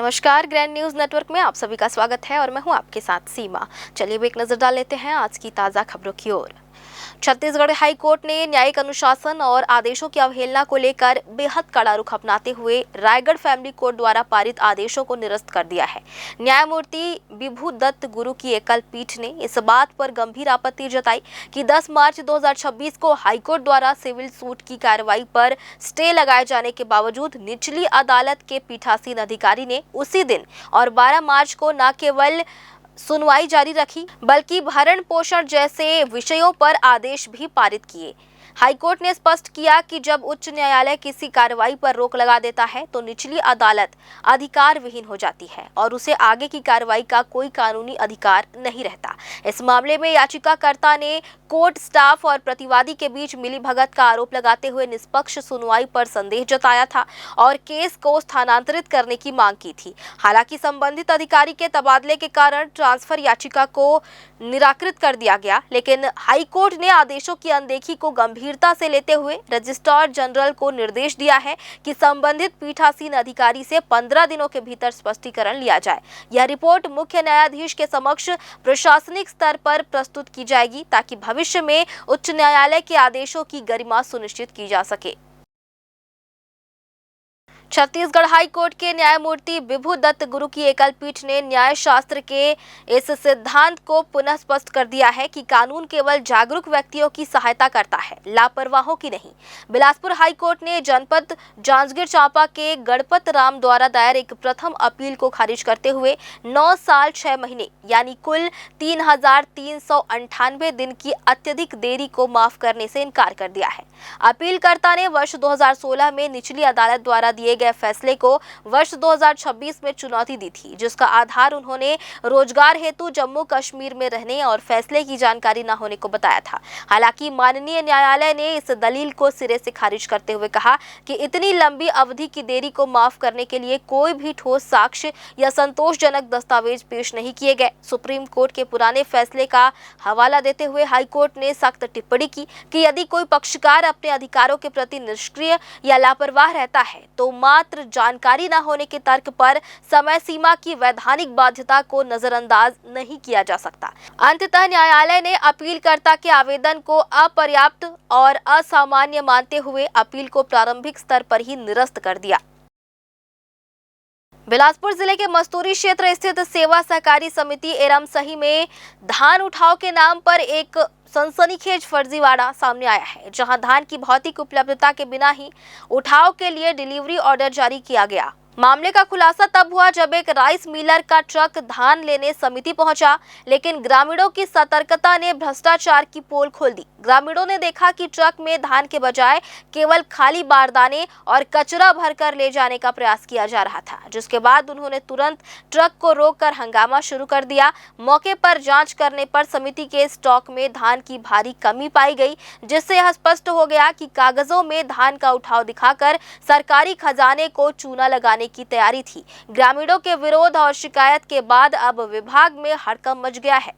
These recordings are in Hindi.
नमस्कार, ग्रैंड न्यूज नेटवर्क में आप सभी का स्वागत है और मैं हूं आपके साथ सीमा। चलिए अब एक नजर डाल लेते हैं आज की ताजा खबरों की ओर। छत्तीसगढ़ हाई कोर्ट ने न्यायिक अनुशासन और आदेशों की अवहेलना को लेकर बेहद कड़ा रुख अपनाते हुए रायगढ़ फैमिली कोर्ट द्वारा पारित आदेशों को निरस्त कर दिया है। न्यायमूर्ति विभू दत्त गुरु की एकल पीठ ने इस बात पर गंभीर आपत्ति जताई कि 10 मार्च 2026 को हाईकोर्ट द्वारा सिविल सूट की कार्रवाई पर स्टे लगाए जाने के बावजूद निचली अदालत के पीठासीन अधिकारी ने उसी दिन और 12 मार्च को न केवल सुनवाई जारी रखी बल्कि भरण पोषण जैसे विषयों पर आदेश भी पारित किए। हाईकोर्ट ने स्पष्ट किया कि जब उच्च न्यायालय किसी कार्रवाई पर रोक लगा देता है तो निचली अदालत अधिकार विहीन हो जाती है और उसे आगे की कार्रवाई का कोई कानूनी अधिकार नहीं रहता। इस मामले में याचिकाकर्ता ने कोर्ट स्टाफ और प्रतिवादी के बीच मिलीभगत का आरोप लगाते हुए निष्पक्ष सुनवाई पर संदेह जताया था और केस को स्थानांतरित करने की मांग की थी। हालांकि संबंधित अधिकारी के तबादले के कारण ट्रांसफर याचिका को निराकृत कर दिया गया, लेकिन हाईकोर्ट ने आदेशों की अनदेखी को गंभीरता से लेते हुए रजिस्ट्रार जनरल को निर्देश दिया है कि संबंधित पीठासीन अधिकारी से 15 दिनों के भीतर स्पष्टीकरण लिया जाए। यह रिपोर्ट मुख्य न्यायाधीश के समक्ष प्रशासनिक स्तर पर प्रस्तुत की जाएगी ताकि भविष्य में उच्च न्यायालय के आदेशों की गरिमा सुनिश्चित की जा सके। छत्तीसगढ़ हाई कोर्ट के न्यायमूर्ति विभू दत्त गुरु की एकल पीठ ने न्याय शास्त्र के इस सिद्धांत को पुनः स्पष्ट कर दिया है कि कानून केवल जागरूक व्यक्तियों की सहायता करता है, लापरवाहों की नहीं। बिलासपुर हाई कोर्ट ने जनपद जांजगीर चांपा के गणपत राम द्वारा दायर एक प्रथम अपील को खारिज करते हुए 9 साल 6 महीने यानी कुल 3,398 दिन की अत्यधिक देरी को माफ करने से इनकार कर दिया है। अपीलकर्ता ने वर्ष 2016 में निचली अदालत द्वारा दिए गए फैसले को वर्ष 2026 में चुनौती दी थी, जिसका आधार उन्होंने रोजगार हेतु जम्मू कश्मीर में रहने और फैसले की जानकारी न होने को बताया था। हालांकि माननीय न्यायालय ने इस दलील को सिरे से खारिज करते हुए कहा कि इतनी लंबी अवधि की देरी को माफ करने के लिए कोई भी ठोस साक्ष्य या संतोषजनक दस्तावेज पेश नहीं किए गए। सुप्रीम कोर्ट के पुराने फैसले का हवाला देते हुए हाईकोर्ट ने सख्त टिप्पणी की कि यदि कोई पक्षकार अपने अधिकारों के प्रति निष्क्रिय या लापरवाह रहता है तो मात्र जानकारी न होने के तर्क पर समय सीमा की वैधानिक बाध्यता को नजरअंदाज नहीं किया जा सकता। अंततः न्यायालय ने अपीलकर्ता के आवेदन को अपर्याप्त और असामान्य मानते हुए अपील को प्रारंभिक स्तर पर ही निरस्त कर दिया। बिलासपुर जिले के मस्तूरी क्षेत्र स्थित सेवा सहकारी समिति एरमसही में धान उठाव के नाम पर एक सनसनीखेज फर्जीवाड़ा सामने आया है, जहां धान की भौतिक उपलब्धता के बिना ही उठाव के लिए डिलीवरी ऑर्डर जारी किया गया। मामले का खुलासा तब हुआ जब एक राइस मिलर का ट्रक धान लेने समिति पहुंचा, लेकिन ग्रामीणों की सतर्कता ने भ्रष्टाचार की पोल खोल दी। ग्रामीणों ने देखा कि ट्रक में धान के बजाय केवल खाली बारदाने और कचरा भरकर ले जाने का प्रयास किया जा रहा था, जिसके बाद उन्होंने तुरंत ट्रक को रोककर हंगामा शुरू कर दिया। मौके पर जांच करने पर समिति के स्टॉक में धान की भारी कमी पाई गई, जिससे यह स्पष्ट हो गया कि कागजों में धान का उठाव दिखाकर सरकारी खजाने को चूना लगाने की तैयारी थी। ग्रामीणों के विरोध और शिकायत के बाद अब विभाग में हड़कंप मच गया है।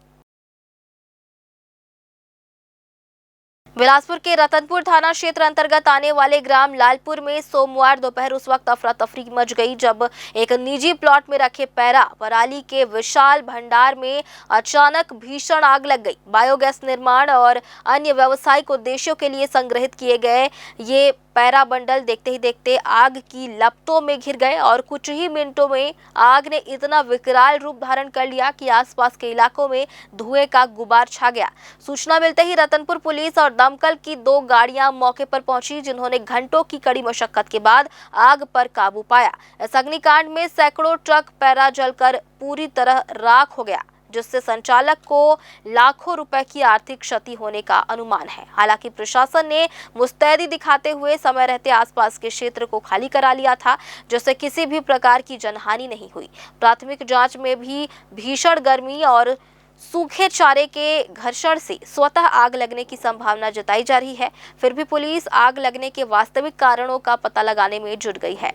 बिलासपुर के रतनपुर थाना क्षेत्र अंतर्गत आने वाले ग्राम लालपुर में सोमवार दोपहर उस वक्त अफरा तफरी मच गई जब एक निजी प्लॉट में रखे पैरा पराली के विशाल भंडार में अचानक भीषण आग लग गई। बायोगैस निर्माण और अन्य व्यावसायिक उद्देश्यों के लिए संग्रहित किए गए ये पैरा बंडल देखते ही देखते आग की लपटों में घिर गए और कुछ ही मिनटों में आग ने इतना विकराल रूप धारण कर लिया कि आसपास के इलाकों में धुएं का गुबार छा गया। सूचना मिलते ही रतनपुर पुलिस और दमकल की 2 गाड़ियां मौके पर पहुंची, जिन्होंने घंटों की कड़ी मशक्कत के बाद आग पर काबू पाया। इस अग्निकांड में सैकड़ों ट्रक पैरा जलकर पूरी तरह राख हो गया, जिससे संचालक को लाखों रुपए की आर्थिक क्षति होने का अनुमान है। हालांकि प्रशासन ने मुस्तैदी दिखाते हुए समय रहते आसपास के क्षेत्र को खाली करा लिया था, जिससे किसी भी प्रकार की जनहानि नहीं हुई। प्राथमिक जांच में भी भीषण गर्मी और सूखे चारे के घर्षण से स्वतः आग लगने की संभावना जताई जा रही है। फिर भी पुलिस आग लगने के वास्तविक कारणों का पता लगाने में जुट गई है।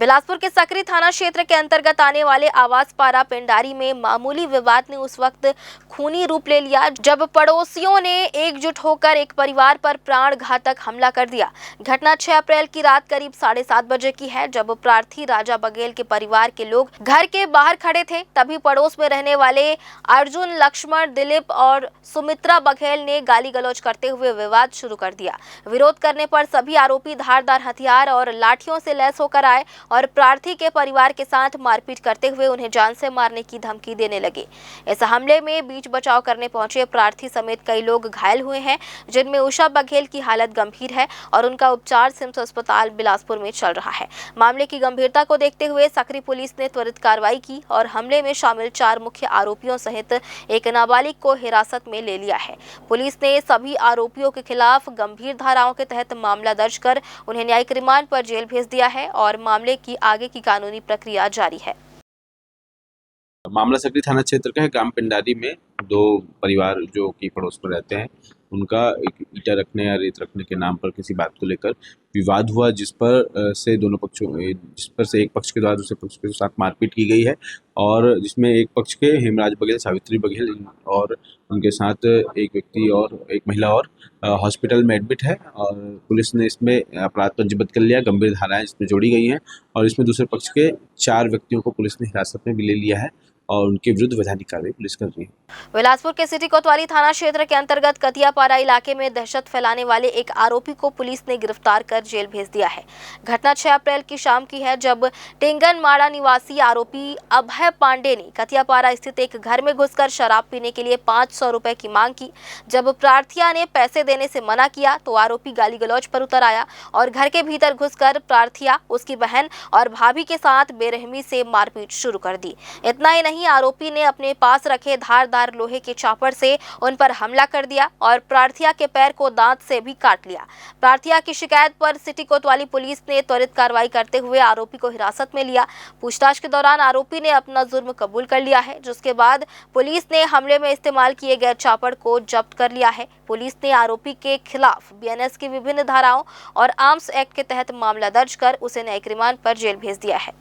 बिलासपुर के सकरी थाना क्षेत्र के अंतर्गत आने वाले आवास पारा पिंडारी में मामूली विवाद ने उस वक्त खूनी रूप ले लिया जब पड़ोसियों ने एकजुट होकर एक परिवार पर प्राण घातक हमला कर दिया। घटना 6 अप्रैल की रात करीब 7:30 बजे की है, जब प्रार्थी राजा बघेल के परिवार के लोग घर के बाहर खड़े थे। तभी पड़ोस में रहने वाले अर्जुन, लक्ष्मण, दिलीप और सुमित्रा बघेल ने गाली गलौज करते हुए विवाद शुरू कर दिया। विरोध करने पर सभी आरोपी धारदार हथियार और लाठियों से लैस होकर आए और प्रार्थी के परिवार के साथ मारपीट करते हुए उन्हें जान से मारने की धमकी देने लगे। इस हमले में बीच बचाव करने पहुंचे प्रार्थी समेत कई लोग घायल हुए हैं, जिनमें उषा बघेल की हालत गंभीर है और उनका उपचार सिम्स अस्पताल बिलासपुर में चल रहा है। मामले की गंभीरता को देखते हुए सकरी पुलिस ने त्वरित कार्रवाई की और हमले में शामिल 4 मुख्य आरोपियों सहित एक नाबालिग को हिरासत में ले लिया है। पुलिस ने सभी आरोपियों के खिलाफ गंभीर धाराओं के तहत मामला दर्ज कर उन्हें न्यायिक रिमांड पर जेल भेज दिया है और मामले की आगे की कानूनी प्रक्रिया जारी है। मामला सकरी थाना क्षेत्र का है। ग्राम पिंडारी में 2 परिवार जो कि पड़ोस में रहते हैं, उनका एक ईंटा रखने या रेत रखने के नाम पर किसी बात को लेकर विवाद हुआ, जिस पर से एक पक्ष के द्वारा दूसरे पक्ष के साथ मारपीट की गई है और जिसमें एक पक्ष के हेमराज बघेल, सावित्री बघेल और उनके साथ एक व्यक्ति और एक महिला और हॉस्पिटल में एडमिट है और पुलिस ने इसमें अपराध पंजीबद्ध कर लिया। गंभीर धाराएं इसमें जोड़ी गई हैं और इसमें दूसरे पक्ष के 4 व्यक्तियों को पुलिस ने हिरासत में भी ले लिया है और उनके विरुद्ध वैधानिक कार्रवाई पुलिस कर रही है। बिलासपुर के सिटी कोतवाली थाना क्षेत्र के अंतर्गत कतियापारा इलाके में दहशत फैलाने वाले एक आरोपी को पुलिस ने गिरफ्तार कर जेल भेज दिया है। घटना 6 अप्रैल की शाम की है, जब टेंगनमाड़ा निवासी आरोपी अभय पांडे ने कतियापारा स्थित एक घर में घुसकर शराब पीने के लिए 500 रुपए की मांग की। जब प्रार्थिया ने पैसे देने से मना किया तो आरोपी गाली गलौज पर उतर आया और घर के भीतर घुसकर प्रार्थिया, उसकी बहन और भाभी के साथ बेरहमी से मारपीट शुरू कर दी। इतना ही नहीं, आरोपी ने अपने पास रखे धारदार लोहे के चापर से उन पर हमला कर दिया और प्रार्थिया के पैर को दांत से भी काट लिया। प्रार्थिया की शिकायत पर सिटी कोतवाली पुलिस ने त्वरित कार्रवाई करते हुए आरोपी को हिरासत में लिया। पूछताछ के दौरान आरोपी ने अपना जुर्म कबूल कर लिया है, जिसके बाद पुलिस ने हमले में इस्तेमाल किए गए चापर को जब्त कर लिया है। पुलिस ने आरोपी के खिलाफ बीएनएस की विभिन्न धाराओं और आर्म्स एक्ट के तहत मामला दर्ज कर उसे न्यायिक रिमांड पर जेल भेज दिया है।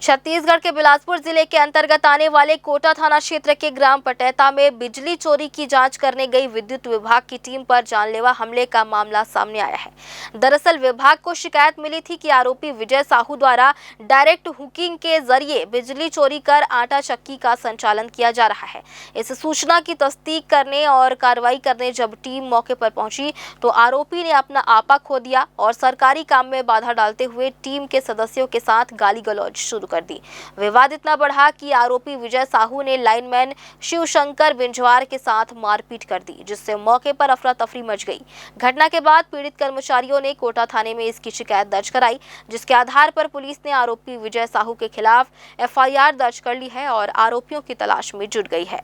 छत्तीसगढ़ के बिलासपुर जिले के अंतर्गत आने वाले कोटा थाना क्षेत्र के ग्राम पटेता में बिजली चोरी की जांच करने गई विद्युत विभाग की टीम पर जानलेवा हमले का मामला सामने आया है। दरअसल विभाग को शिकायत मिली थी कि आरोपी विजय साहू द्वारा डायरेक्ट हुकिंग के जरिए बिजली चोरी कर आटा चक्की का संचालन किया जा रहा है। इस सूचना की तस्दीक करने और कार्रवाई करने जब टीम मौके पर पहुंची तो आरोपी ने अपना आपा खो दिया और सरकारी काम में बाधा डालते हुए टीम के सदस्यों के साथ गाली गलौज शुरू कर दी। विवाद इतना बढ़ा कि आरोपी विजय साहू ने लाइनमैन शिवशंकर बिंजवार के साथ मारपीट कर दी, जिससे मौके पर अफरा तफरी मच गई। घटना के बाद पीड़ित कर्मचारियों ने कोटा थाने में इसकी शिकायत दर्ज कराई, जिसके आधार पर पुलिस ने आरोपी विजय साहू के खिलाफ एफआईआर दर्ज कर ली है और आरोपियों की तलाश में जुट गई है।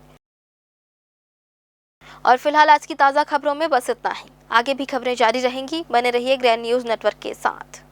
और फिलहाल आज की ताज़ा खबरों में बस इतना ही। आगे भी खबरें जारी रहेंगी। बने रहिए ग्रैंड न्यूज़ नेटवर्क के साथ।